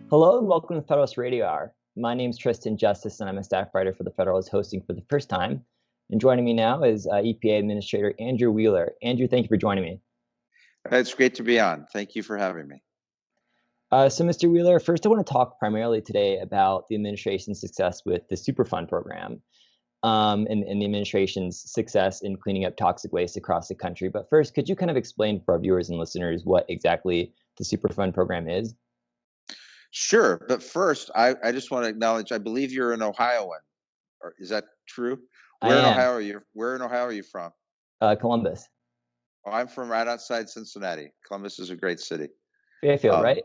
Hello and welcome to Federalist Radio Hour. My name is Tristan Justice and I'm a staff writer for the Federalist, hosting for the first time. And joining me now is EPA Administrator Andrew Wheeler. Andrew, thank you for joining me. It's great to be on. Thank you for having me. So, Mr. Wheeler, first I want to talk primarily today about the administration's success with the Superfund program and the administration's success in cleaning up toxic waste across the country. But first, could you kind of explain for our viewers and listeners what exactly the Superfund program is? Sure. But first, I just want to acknowledge, I believe you're an Ohioan. Or is that true? Where in Ohio are you? Where in Ohio are you from? Columbus. Oh, I'm from right outside Cincinnati. Columbus is a great city. Fairfield, right?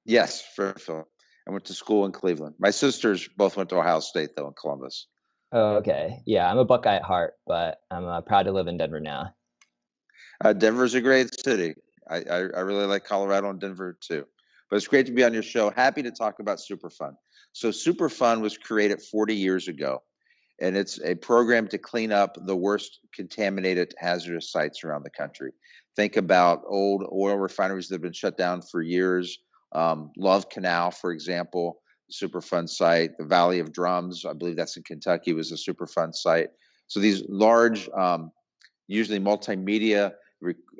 Yes, Fairfield. I went to school in Cleveland. My sisters both went to Ohio State, though, in Columbus. Oh, okay. Yeah, I'm a Buckeye at heart, but I'm proud to live in Denver now. Denver's a great city. I really like Colorado and Denver, too. But it's great to be on your show. Happy to talk about Superfund. So Superfund was created 40 years ago, and it's a program to clean up the worst contaminated hazardous sites around the country. Think about old oil refineries that have been shut down for years. Love Canal, for example, Superfund site. The Valley of Drums, I believe that's in Kentucky, was a Superfund site. So these large, usually multimedia,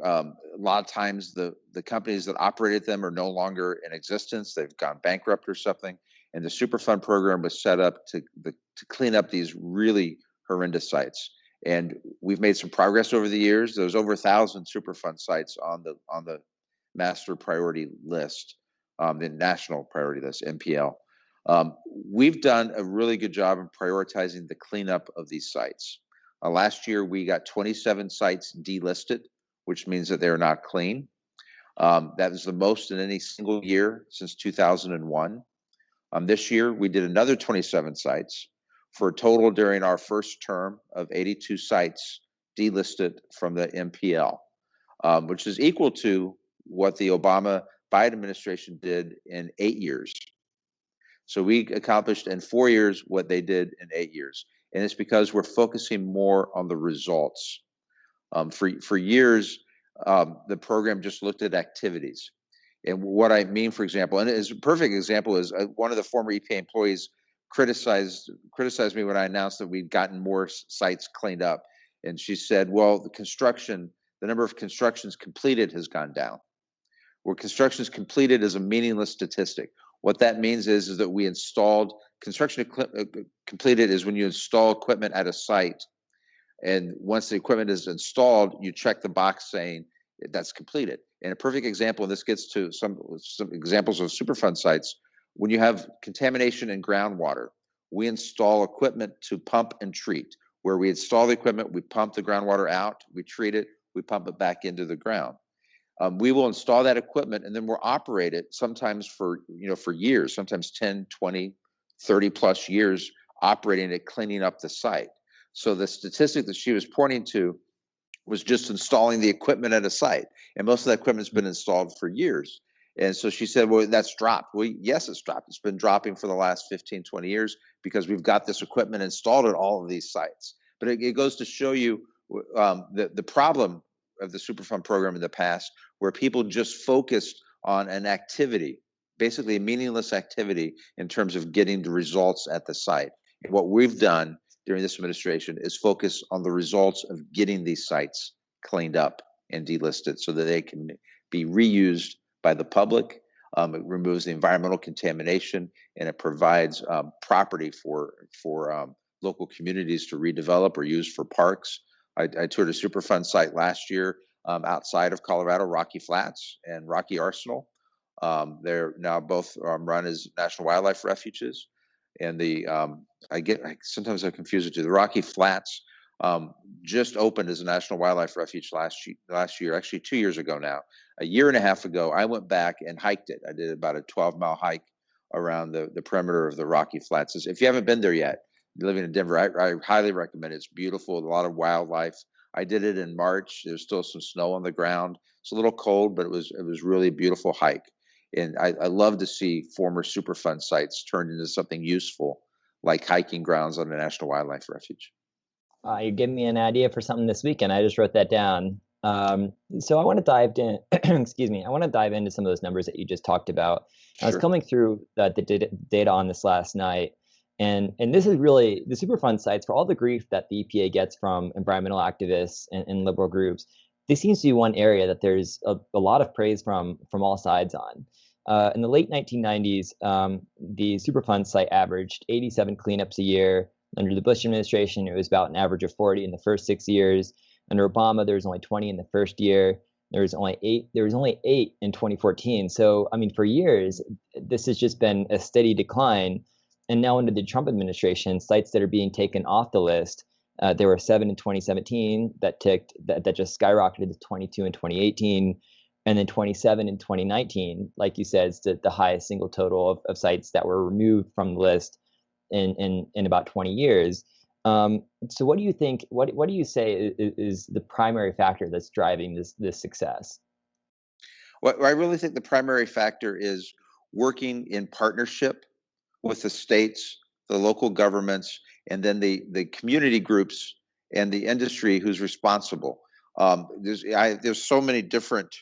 a lot of times the companies that operated them are no longer in existence. They've gone bankrupt or something. And the Superfund program was set up to clean up these really horrendous sites. And we've made some progress over the years. There's over 1,000 Superfund sites on the master priority list, the national priority list, NPL. We've done a really good job in prioritizing the cleanup of these sites. Last year, we got 27 sites delisted, which means that they're not clean. That is the most in any single year since 2001. This year, we did another 27 sites for a total during our first term of 82 sites delisted from the NPL, which is equal to what the Obama-Biden administration did in 8 years. So we accomplished in 4 years what they did in 8 years. And it's because we're focusing more on the results. For years, the program just looked at activities. And what I mean, for example, and as a perfect example is one of the former EPA employees criticized me when I announced that we'd gotten more sites cleaned up. And she said, well, the number of constructions completed has gone down. Where constructions completed is a meaningless statistic. What that means is that we installed, construction completed is when you install equipment at a site. And once the equipment is installed, you check the box saying that's completed. And a perfect example, and this gets to some examples of Superfund sites, when you have contamination in groundwater, we install equipment to pump and treat. Where we install the equipment, we pump the groundwater out, we treat it, we pump it back into the ground. We will install that equipment and then we'll operate it sometimes for years, sometimes 10, 20, 30 plus years operating it, cleaning up the site. So the statistic that she was pointing to was just installing the equipment at a site. And most of that equipment's been installed for years. And so she said, well, that's dropped. Well, yes, it's dropped. It's been dropping for the last 15, 20 years because we've got this equipment installed at all of these sites. But it goes to show you the problem of the Superfund program in the past, where people just focused on an activity, basically a meaningless activity in terms of getting the results at the site. And what we've done during this administration is focus on the results of getting these sites cleaned up and delisted so that they can be reused by the public. It removes the environmental contamination, and it provides property for local communities to redevelop or use for parks. I toured a Superfund site last year outside of Colorado, Rocky Flats and Rocky Arsenal. They're now both run as national wildlife refuges. And sometimes I confuse the two. The Rocky Flats just opened as a national wildlife refuge last year, actually 2 years ago now. A year and a half ago, I went back and hiked it. I did about a 12-mile hike around the perimeter of the Rocky Flats. If you haven't been there yet, living in Denver, I highly recommend it. It's beautiful, a lot of wildlife. I did it in March. There's still some snow on the ground. It's a little cold, but it was really a beautiful hike. And I love to see former Superfund sites turned into something useful, like hiking grounds on a national wildlife refuge. You're giving me an idea for something this weekend. I just wrote that down. So I want to dive in, excuse me, I want to dive into some of those numbers that you just talked about. I was Sure. coming through the data on this last night, and this is really the Superfund sites, for all the grief that the EPA gets from environmental activists and liberal groups. This seems to be one area that there's a lot of praise from all sides on. In the late 1990s, the Superfund site averaged 87 cleanups a year. Under the Bush administration, it was about an average of 40 in the first 6 years. Under Obama, there was only 20 in the first year. There was only eight. There was only 8 in 2014. So, I mean, for years, this has just been a steady decline. And now under the Trump administration, sites that are being taken off the list, there were 7 in 2017 that just skyrocketed to 22 in 2018, and then 27 in 2019. Like you said, it's the highest single total of sites that were removed from the list in about 20 years. So what do you think? What do you say is the primary factor that's driving this success? What I really think the primary factor is working in partnership with the states, the local governments, and then the community groups and the industry who's responsible. There's so many different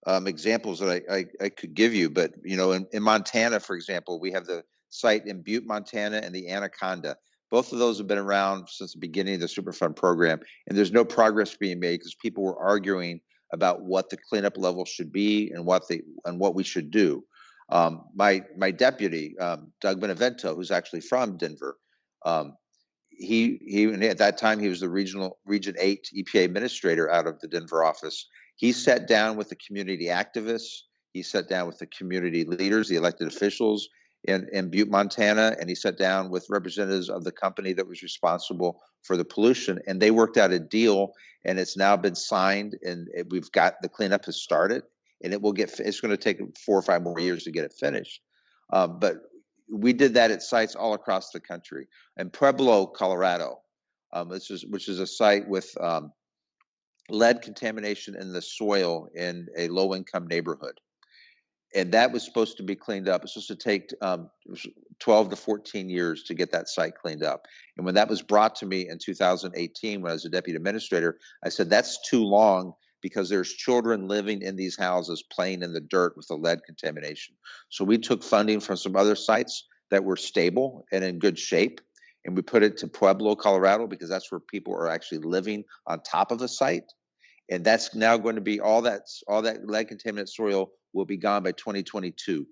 examples that I could give you, but in Montana, for example, we have the site in Butte, Montana, and the Anaconda. Both of those have been around since the beginning of the Superfund program, and there's no progress being made because people were arguing about what the cleanup level should be and what we should do. My deputy, Doug Benevento, who's actually from Denver, he and at that time he was the Region 8 EPA administrator out of the Denver office. He sat down with the community activists. He sat down with the community leaders, the elected officials in Butte, Montana, and he sat down with representatives of the company that was responsible for the pollution, and they worked out a deal, and it's now been signed, and we've got the cleanup has started, and it's going to take 4 or 5 more years to get it finished. But we did that at sites all across the country. In Pueblo, Colorado, which is a site with lead contamination in the soil in a low-income neighborhood. And that was supposed to be cleaned up. It's supposed to take 12 to 14 years to get that site cleaned up. And when that was brought to me in 2018, when I was a deputy administrator, I said, that's too long because there's children living in these houses playing in the dirt with the lead contamination. So we took funding from some other sites that were stable and in good shape, and we put it to Pueblo, Colorado, because that's where people are actually living on top of the site. And that's now going to be all that lead contaminated soil will be gone by 2022.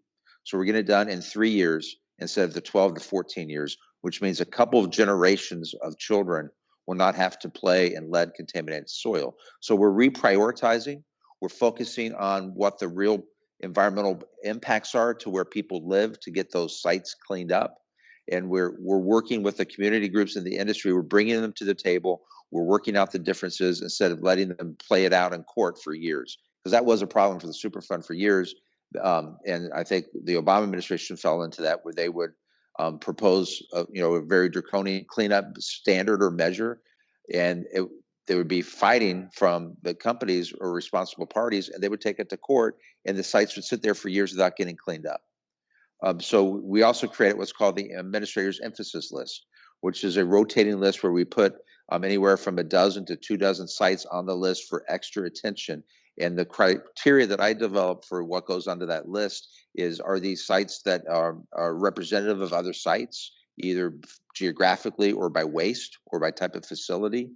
So we're getting it done in 3 years instead of the 12 to 14 years, which means a couple of generations of children will not have to play in lead contaminated soil. So we're reprioritizing. We're focusing on what the real environmental impacts are to where people live to get those sites cleaned up. And we're working with the community groups in the industry. We're bringing them to the table. We're working out the differences instead of letting them play it out in court for years, because that was a problem for the Superfund for years. And I think the Obama administration fell into that, where they would propose a very draconian cleanup standard or measure, and they would be fighting from the companies or responsible parties, and they would take it to court, and the sites would sit there for years without getting cleaned up. So we also created what's called the Administrator's Emphasis List, which is a rotating list where we put anywhere from a dozen to 24 sites on the list for extra attention. And the criteria that I developed for what goes onto that list are these sites that are representative of other sites, either geographically or by waste or by type of facility?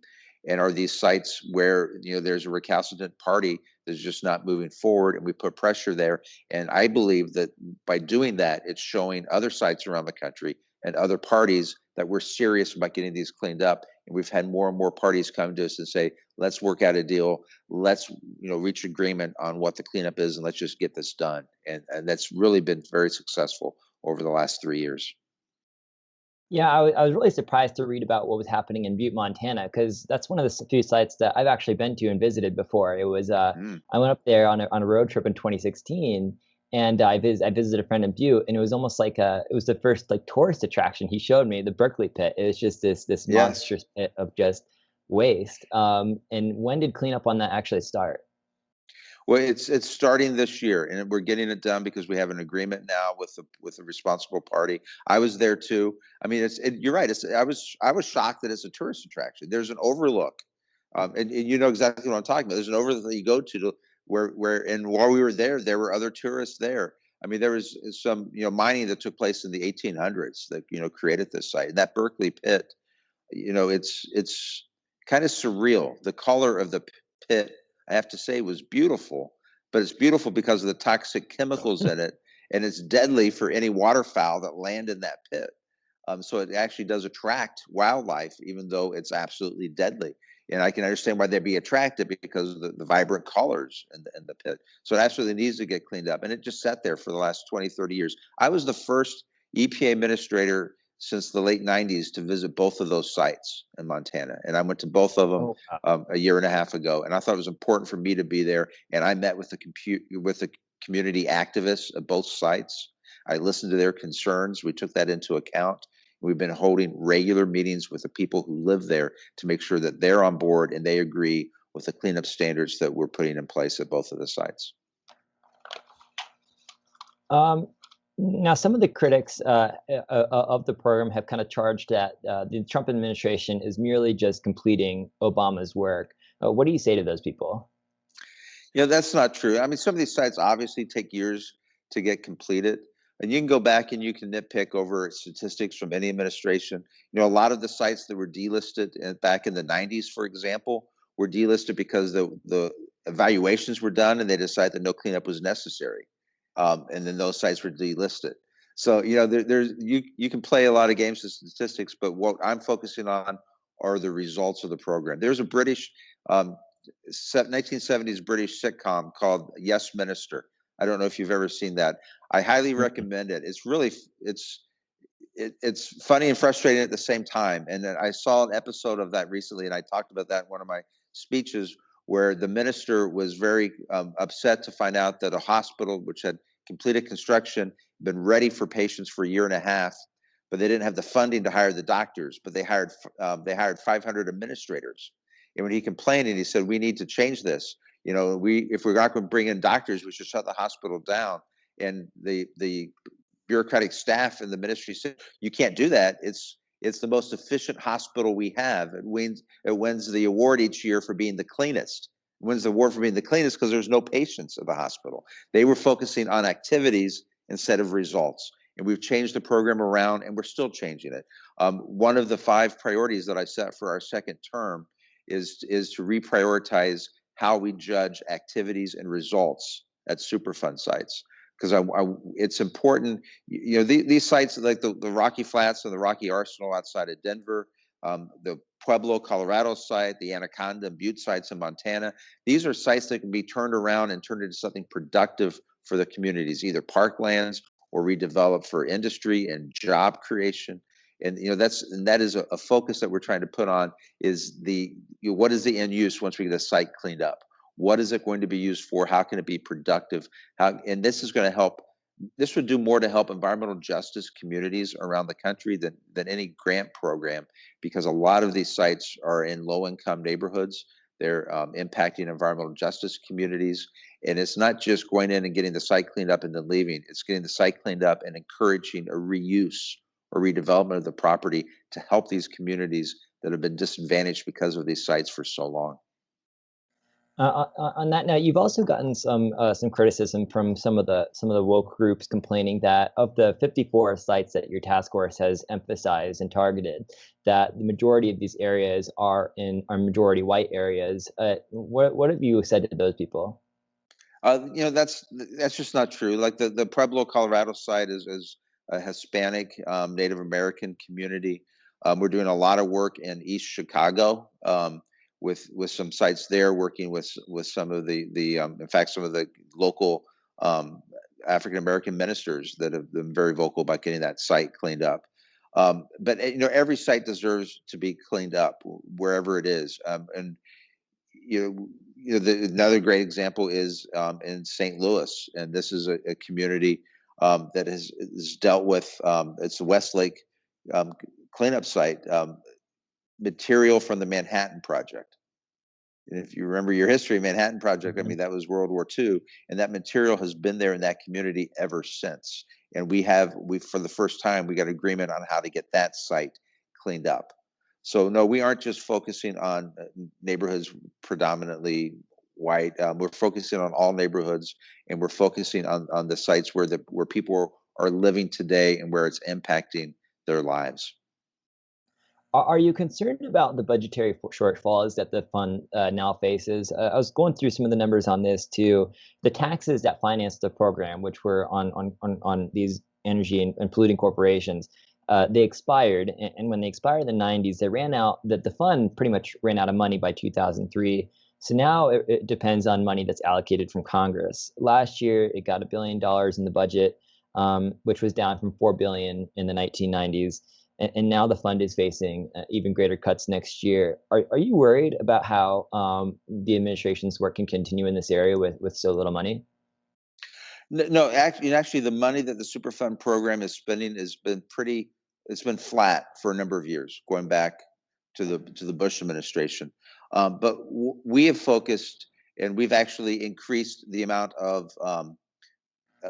And are these sites where there's a recalcitrant party that's just not moving forward, and we put pressure there? And I believe that by doing that, it's showing other sites around the country and other parties that we're serious about getting these cleaned up. And we've had more and more parties come to us and say, let's work out a deal. Let's reach agreement on what the cleanup is, and let's just get this done. And that's really been very successful over the last 3 years. Yeah, I was really surprised to read about what was happening in Butte, Montana, because that's one of the few sites that I've actually been to and visited before. It was I went up there on a road trip in 2016, and I visited a friend in Butte, and it was almost like it was the first like tourist attraction he showed me, the Berkeley Pit. It was just this Yes. monstrous pit of just waste. And when did cleanup on that actually start? Well, it's starting this year, and we're getting it done because we have an agreement now with the responsible party. I was there too. I mean, you're right. I was shocked that it's a tourist attraction. There's an overlook And you know exactly what I'm talking about. There's an overlook that you go to and while we were there were other tourists there. I mean, there was some, mining that took place in the 1800s that, created this site. And that Berkeley Pit, it's kind of surreal. The color of the pit, I have to say, was beautiful, but it's beautiful because of the toxic chemicals in it, and it's deadly for any waterfowl that land in that pit. So it actually does attract wildlife, even though it's absolutely deadly. And I can understand why they'd be attracted because of the vibrant colors in the pit. So it absolutely needs to get cleaned up. And it just sat there for the last 20, 30 years. I was the first EPA administrator since the late 90s to visit both of those sites in Montana. And I went to both of them a year and a half ago. And I thought it was important for me to be there. And I met with the community activists at both sites. I listened to their concerns. We took that into account. We've been holding regular meetings with the people who live there to make sure that they're on board and they agree with the cleanup standards that we're putting in place at both of the sites. Now, some of the critics of the program have kind of charged that the Trump administration is merely just completing Obama's work. What do you say to those people? That's not true. I mean, some of these sites obviously take years to get completed. And you can go back and you can nitpick over statistics from any administration. A lot of the sites that were delisted back in the 90s, for example, were delisted because the evaluations were done and they decided that no cleanup was necessary. And then those sites were delisted. So, you can play a lot of games with statistics, but what I'm focusing on are the results of the program. There's a British 1970s British sitcom called Yes Minister. I don't know if you've ever seen that. I highly recommend it. It's really it's funny and frustrating at the same time. And then I saw an episode of that recently, and I talked about that in one of my speeches, where the minister was very upset to find out that a hospital which had completed construction, been ready for patients for a year and a half, but they didn't have the funding to hire the doctors. But they hired 500 administrators. And when he complained, and he said, "We need to change this. If we're not going to bring in doctors, we should shut the hospital down." And the bureaucratic staff in the ministry said, "You can't do that. It's the most efficient hospital we have. It wins the award each year for being the cleanest. It wins the award for being the cleanest because there's no patients at the hospital." They were focusing on activities instead of results. And we've changed the program around, and we're still changing it. One of the 5 priorities that I set for our second term is to reprioritize how we judge activities and results at Superfund sites. Because it's important, these sites like the Rocky Flats and the Rocky Arsenal outside of Denver, the Pueblo, Colorado site, the Anaconda and Butte sites in Montana. These are sites that can be turned around and turned into something productive for the communities, either parklands or redeveloped for industry and job creation. And that is a focus that we're trying to put on is what is the end use once we get the site cleaned up? What is it going to be used for? How can it be productive? And this is going to help. This would do more to help environmental justice communities around the country than any grant program, because a lot of these sites are in low-income neighborhoods. They're impacting environmental justice communities. And it's not just going in and getting the site cleaned up and then leaving. It's getting the site cleaned up and encouraging a reuse or redevelopment of the property to help these communities that have been disadvantaged because of these sites for so long. On that note, you've also gotten some criticism from some of the woke groups complaining that of the 54 sites that your task force has emphasized and targeted, that the majority of these areas are majority white areas. What have you said to those people? That's just not true. Like the Pueblo, Colorado site is a Hispanic Native American community. We're doing a lot of work in East Chicago. With some sites there, working with some of in fact, some of the local African American ministers that have been very vocal about getting that site cleaned up. But every site deserves to be cleaned up wherever it is. And another great example is in St. Louis, and this is a community that has dealt with it's the Westlake cleanup site. Material from the Manhattan Project. And if you remember your history, Manhattan Project, I mean, that was World War II, and that material has been there in that community ever since. And we for the first time, we got agreement on how to get that site cleaned up. So no, we aren't just focusing on neighborhoods predominantly white. We're focusing on all neighborhoods, and we're focusing on the sites where people are living today and where it's impacting their lives. Are you concerned about the budgetary shortfalls that the fund now faces? I was going through some of the numbers on this too. The taxes that financed the program, which were on these energy and polluting corporations, they expired. And when they expired in the 90s, they ran out. That the fund pretty much ran out of money by 2003. So now it depends on money that's allocated from Congress. Last year, it got $1 billion in the budget, which was down from $4 billion in the 1990s. And now the fund is facing even greater cuts next year. Are you worried about how the administration's work can continue in this area with so little money? No, actually, the money that the Superfund program is spending has been it's been flat for a number of years, going back to the Bush administration. But we have focused, and we've actually increased the amount of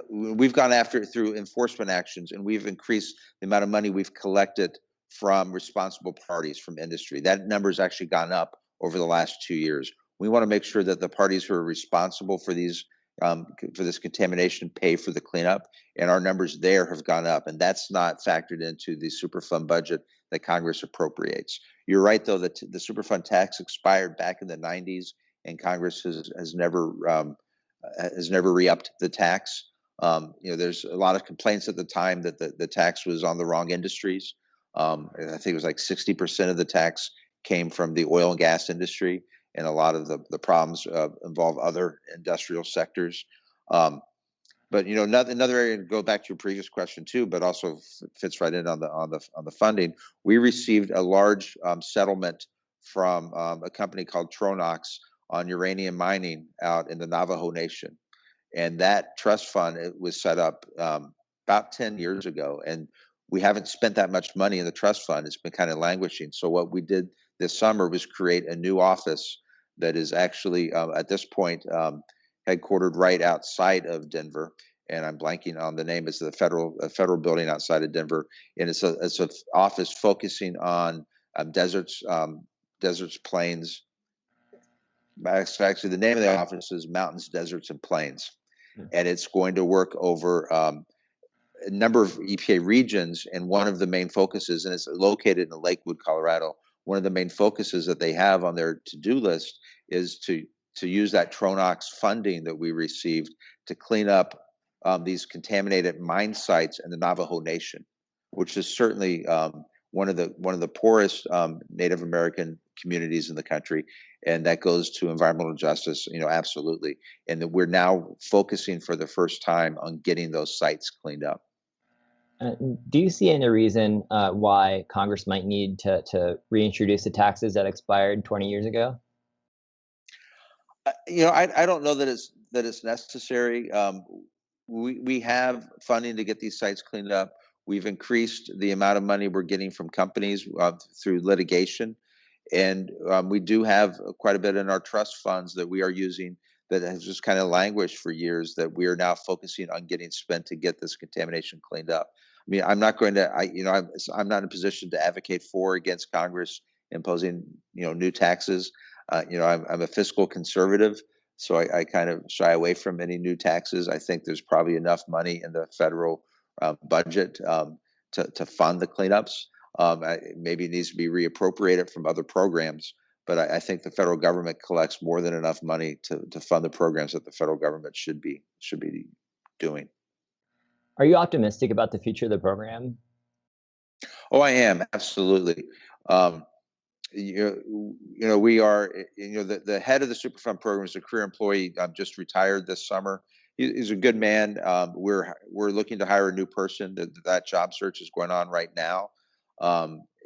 we've gone after it through enforcement actions, and we've increased the amount of money we've collected from responsible parties from industry. That number has actually gone up over the last 2 years. We want to make sure that the parties who are responsible for this contamination pay for the cleanup, and our numbers there have gone up, and that's not factored into the Superfund budget that Congress appropriates. You're right, though, that the Superfund tax expired back in the 90s, and Congress has never re-upped the tax. There's a lot of complaints at the time that the tax was on the wrong industries. I think it was like 60% of the tax came from the oil and gas industry, and a lot of the problems involve other industrial sectors. But another area, to go back to your previous question too, but also fits right in on the funding. We received a large settlement from a company called Tronox on uranium mining out in the Navajo Nation. And that trust fund, it was set up about 10 years ago, and we haven't spent that much money in the trust fund. It's been kind of languishing. So what we did this summer was create a new office that is actually at this point headquartered right outside of Denver, and I'm blanking on the name. It's the federal building outside of Denver, and it's an office focusing on deserts, plains. Actually, the name of the office is Mountains, Deserts, and Plains. And it's going to work over a number of EPA regions. And one of the main focuses, and it's located in Lakewood, Colorado, one of the main focuses that they have on their to-do list is to use that Tronox funding that we received to clean up these contaminated mine sites in the Navajo Nation, which is certainly one of the poorest Native American communities in the country, and that goes to environmental justice, absolutely. And that we're now focusing for the first time on getting those sites cleaned up. Do you see any reason why Congress might need to reintroduce the taxes that expired 20 years ago? I don't know that it's necessary. We have funding to get these sites cleaned up. We've increased the amount of money we're getting from companies through litigation. And we do have quite a bit in our trust funds that we are using that has just kind of languished for years, that we are now focusing on getting spent to get this contamination cleaned up. I mean, I'm not going to, I'm not in a position to advocate for or against Congress imposing, new taxes. I'm a fiscal conservative, so I kind of shy away from any new taxes. I think there's probably enough money in the federal budget to fund the cleanups. Maybe it needs to be reappropriated from other programs, but I think the federal government collects more than enough money to fund the programs that the federal government should be doing. Are you optimistic about the future of the program? Oh, I am, absolutely. We are, the head of the Superfund program is a career employee, just retired this summer. He's a good man. We're looking to hire a new person. That job search is going on right now.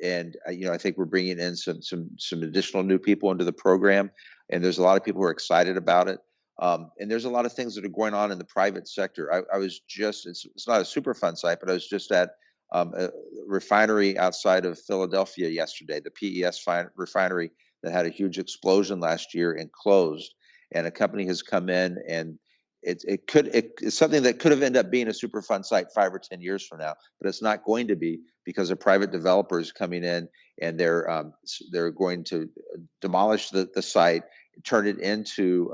And I think we're bringing in some additional new people into the program, and there's a lot of people who are excited about it. And there's a lot of things that are going on in the private sector. I was just, it's not a Superfund site, but I was just at a refinery outside of Philadelphia yesterday, the PES refinery that had a huge explosion last year and closed. And a company has come in and it's something that could have ended up being a Superfund site 5 or 10 years from now, but it's not going to be, because a private developer is coming in and they're going to demolish the site, turn it into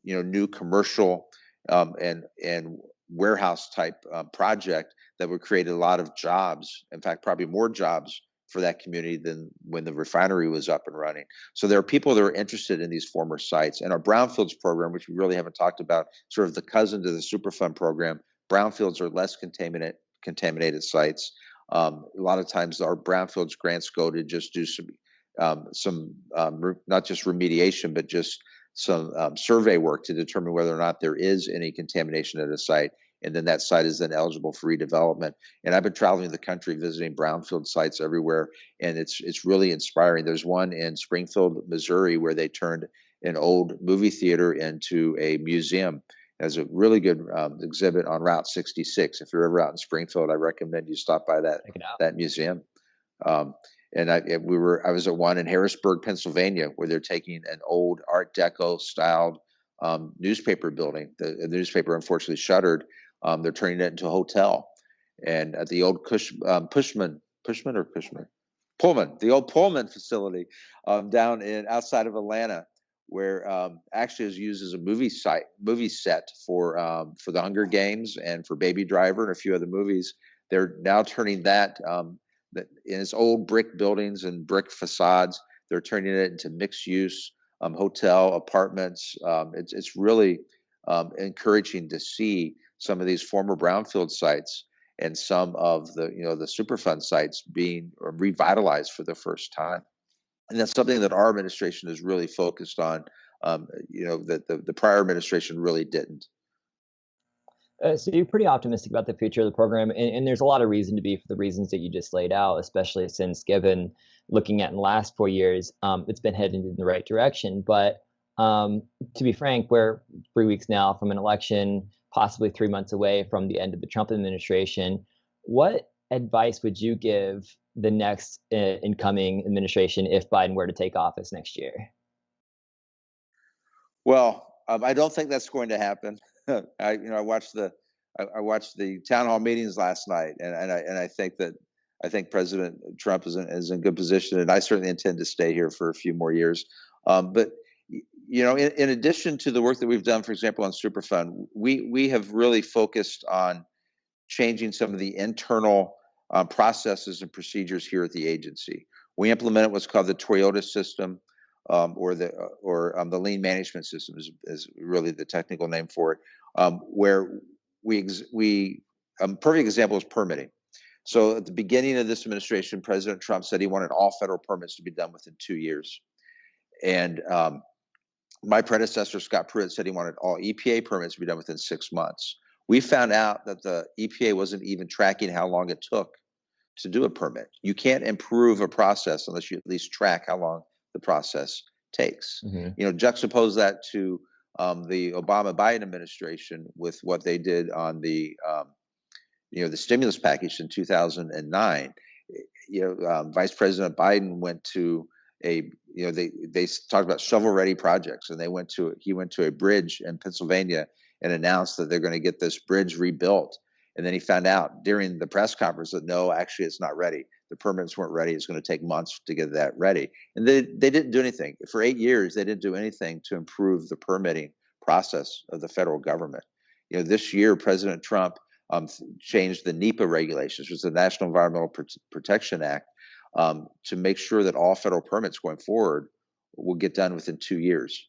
new commercial and warehouse type project that would create a lot of jobs. In fact, probably more jobs for that community than when the refinery was up and running. So there are people that are interested in these former sites. And our brownfields program, which we really haven't talked about, sort of the cousin to the Superfund program, brownfields are less contaminated sites. A lot of times our brownfields grants go to just do some not just remediation, but just some survey work to determine whether or not there is any contamination at a site. And then that site is then eligible for redevelopment. And I've been traveling the country visiting brownfield sites everywhere, and it's really inspiring. There's one in Springfield, Missouri, where they turned an old movie theater into a museum. As a really good exhibit on Route 66. If you're ever out in Springfield, I recommend you stop by that museum. And I was at one in Harrisburg, Pennsylvania, where they're taking an old Art Deco styled newspaper building. The newspaper unfortunately shuttered. They're turning it into a hotel. And at the old Pullman, the old Pullman facility down outside of Atlanta, where actually is used as a movie set for the Hunger Games and for Baby Driver and a few other movies. They're now turning that in its old brick buildings and brick facades. They're turning it into mixed use hotel apartments. It's really encouraging to see some of these former brownfield sites and some of the Superfund sites being revitalized for the first time. And that's something that our administration is really focused on, that the prior administration really didn't. So you're pretty optimistic about the future of the program, and there's a lot of reason to be for the reasons that you just laid out, especially since given looking at in the last 4 years, it's been heading in the right direction. But to be frank, we're 3 weeks now from an election, possibly 3 months away from the end of the Trump administration. What advice would you give the next incoming administration if Biden were to take office next year? Well, I don't think that's going to happen. I watched the town hall meetings last night, and I think President Trump is in good position, and I certainly intend to stay here for a few more years. But in addition to the work that we've done, for example, on Superfund, we have really focused on changing some of the internal processes and procedures here at the agency. We implemented what's called the Toyota system, or the lean management system is really the technical name for it, where a perfect example is permitting. So at the beginning of this administration, President Trump said he wanted all federal permits to be done within 2 years. And my predecessor, Scott Pruitt, said he wanted all EPA permits to be done within 6 months. We found out that the EPA wasn't even tracking how long it took to do a permit. You can't improve a process unless you at least track how long the process takes. Mm-hmm. Juxtapose that to the Obama-Biden administration with what they did on the stimulus package in 2009. Vice President Biden went to they talked about shovel-ready projects, and he went to a bridge in Pennsylvania and announced that they're going to get this bridge rebuilt. And then he found out during the press conference that no, actually it's not ready. The permits weren't ready. It's going to take months to get that ready. And they didn't do anything. For 8 years, they didn't do anything to improve the permitting process of the federal government. This year, President Trump changed the NEPA regulations, which is the National Environmental Protection Act, to make sure that all federal permits going forward will get done within 2 years.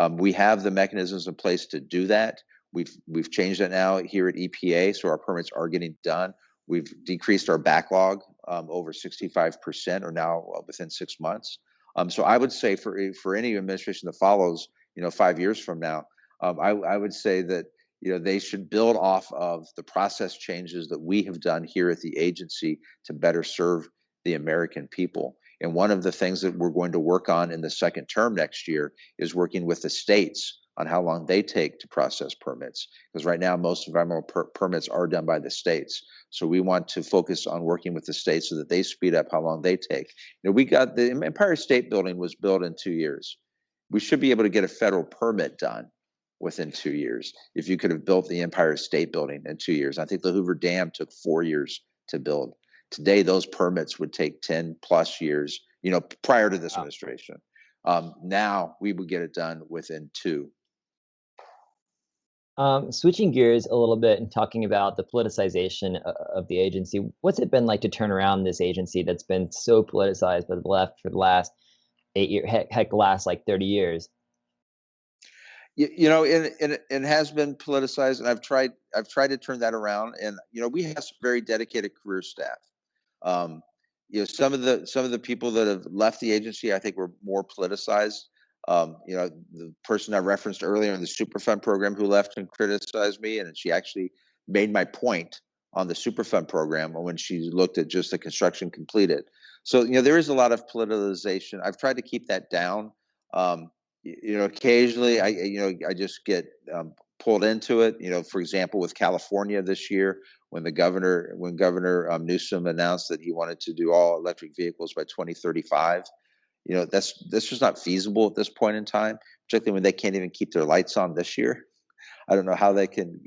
We have the mechanisms in place to do that. We've changed that now here at EPA, so our permits are getting done. We've decreased our backlog over 65%, or now within 6 months. So I would say for any administration that follows, 5 years from now, I would say that they should build off of the process changes that we have done here at the agency to better serve the American people. And one of the things that we're going to work on in the second term next year is working with the states on how long they take to process permits. Because right now, most environmental permits are done by the states. So we want to focus on working with the states so that they speed up how long they take. We got the Empire State Building was built in 2 years. We should be able to get a federal permit done within 2 years. If you could have built the Empire State Building in 2 years, I think the Hoover Dam took 4 years to build. Today, those permits would take 10 plus years, prior to this administration. Now we would get it done within 2. Switching gears a little bit and talking about the politicization of the agency, what's it been like to turn around this agency that's been so politicized by the left for the last 8 years, heck, the last like 30 years? It has been politicized, and I've tried to turn that around. And we have some very dedicated career staff. Some of the people that have left the agency, I think, were more politicized. The person I referenced earlier in the Superfund program who left and criticized me, and she actually made my point on the Superfund program when she looked at just the construction completed. So there is a lot of politicization. I've tried to keep that down. Occasionally I just get pulled into it. For example, with California this year, when Governor Newsom announced that he wanted to do all electric vehicles by 2035, that's just not feasible at this point in time, particularly when they can't even keep their lights on this year. I don't know how they can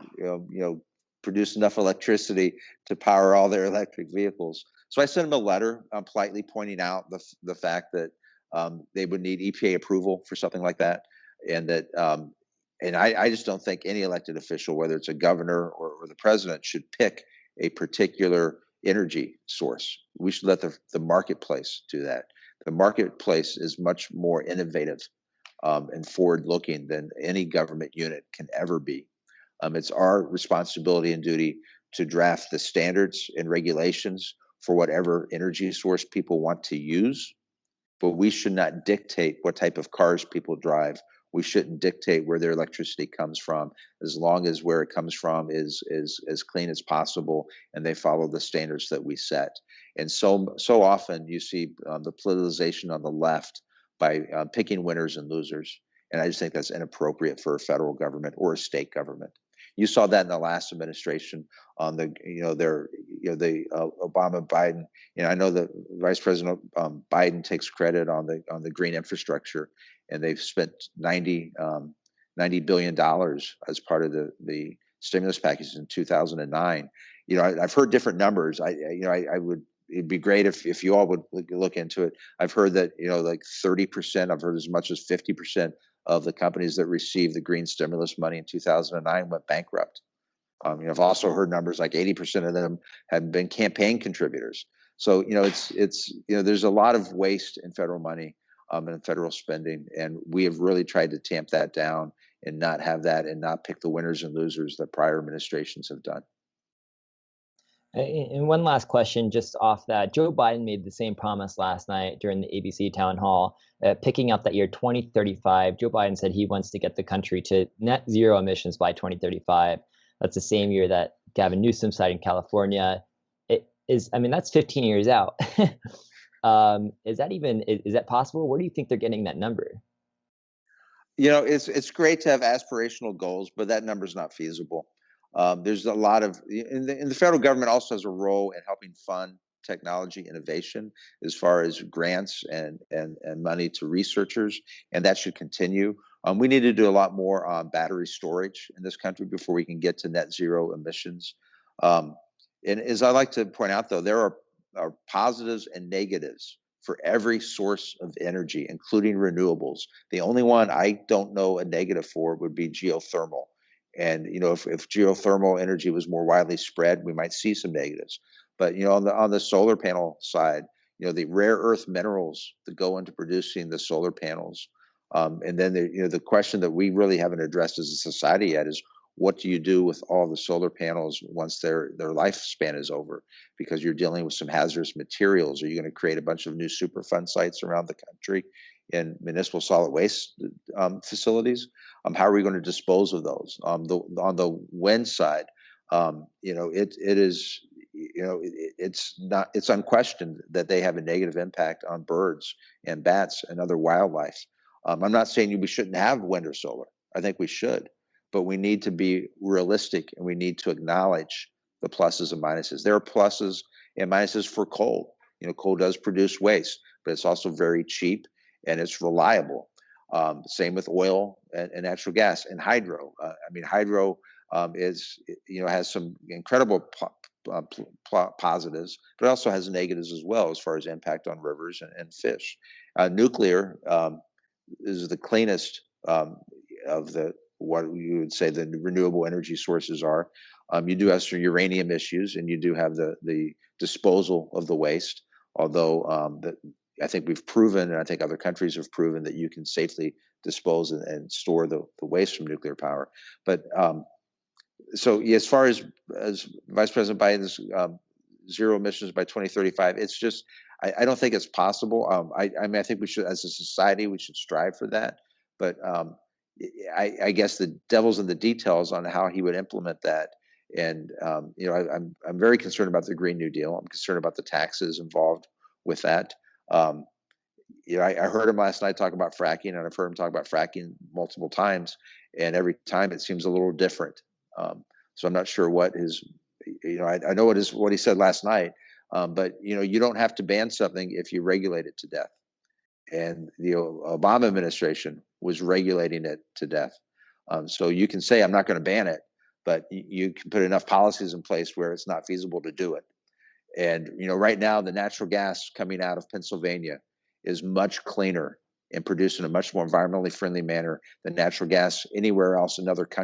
produce enough electricity to power all their electric vehicles. So I sent them a letter politely pointing out the fact that they would need EPA approval for something like that, and that and I just don't think any elected official, whether it's a governor or the president, should pick a particular energy source. We should let the marketplace do that. The marketplace is much more innovative and forward-looking than any government unit can ever be. It's our responsibility and duty to draft the standards and regulations for whatever energy source people want to use, but we should not dictate what type of cars people drive. We shouldn't dictate where their electricity comes from, as long as where it comes from is as clean as possible and they follow the standards that we set. And so often you see the politicization on the left by picking winners and losers. And I just think that's inappropriate for a federal government or a state government. You saw that in the last administration on the Obama Biden. I know that Vice President Biden takes credit on the green infrastructure, and they've spent $90 billion as part of the stimulus package in 2009. I've heard different numbers. It'd be great if you all would look into it. I've heard that like 30%. I've heard as much as 50% of the companies that received the green stimulus money in 2009 went bankrupt. I've also heard numbers like 80% of them have been campaign contributors. So there's a lot of waste in federal money and federal spending, and we have really tried to tamp that down and not have that, and not pick the winners and losers that prior administrations have done. And one last question, just off that. Joe Biden made the same promise last night during the ABC town hall, picking up that year 2035. Joe Biden said he wants to get the country to net zero emissions by 2035. That's the same year that Gavin Newsom signed in California. That's 15 years out. Is that possible? Where do you think they're getting that number? It's great to have aspirational goals, but that number's not feasible. There's a lot of, and the federal government also has a role in helping fund technology innovation as far as grants and money to researchers, and that should continue. We need to do a lot more on battery storage in this country before we can get to net zero emissions. And as I like to point out, though, there are positives and negatives for every source of energy, including renewables. The only one I don't know a negative for would be geothermal. And if geothermal energy was more widely spread, we might see some negatives. But on the solar panel side, the rare earth minerals that go into producing the solar panels, and then the question that we really haven't addressed as a society yet is, what do you do with all the solar panels once their lifespan is over? Because you're dealing with some hazardous materials. Are you going to create a bunch of new Superfund sites around the country in municipal solid waste facilities? How are we going to dispose of those? On the wind side, it's unquestioned that they have a negative impact on birds and bats and other wildlife. I'm not saying we shouldn't have wind or solar. I think we should, but we need to be realistic, and we need to acknowledge the pluses and minuses. There are pluses and minuses for coal. Coal does produce waste, but it's also very cheap and it's reliable. Same with oil and natural gas and hydro. I mean, hydro is, has some incredible positives, but it also has negatives as well as far as impact on rivers and fish. Nuclear is the cleanest of the, what you would say the renewable energy sources are. You do have some uranium issues, and you do have the disposal of the waste, although I think we've proven, and I think other countries have proven, that you can safely dispose and store the waste from nuclear power. But so as far as Vice President Biden's zero emissions by 2035, it's just, I don't think it's possible. I mean, I think we should, as a society, we should strive for that. But I guess the devil's in the details on how he would implement that. And I'm very concerned about the Green New Deal. I'm concerned about the taxes involved with that. I heard him last night talk about fracking, and I've heard him talk about fracking multiple times, and every time it seems a little different. So I'm not sure what his, I know what he said last night, but you don't have to ban something if you regulate it to death. And the Obama administration was regulating it to death. So you can say, I'm not going to ban it, but you can put enough policies in place where it's not feasible to do it. And right now, the natural gas coming out of Pennsylvania is much cleaner and produced in a much more environmentally friendly manner than natural gas anywhere else in other countries.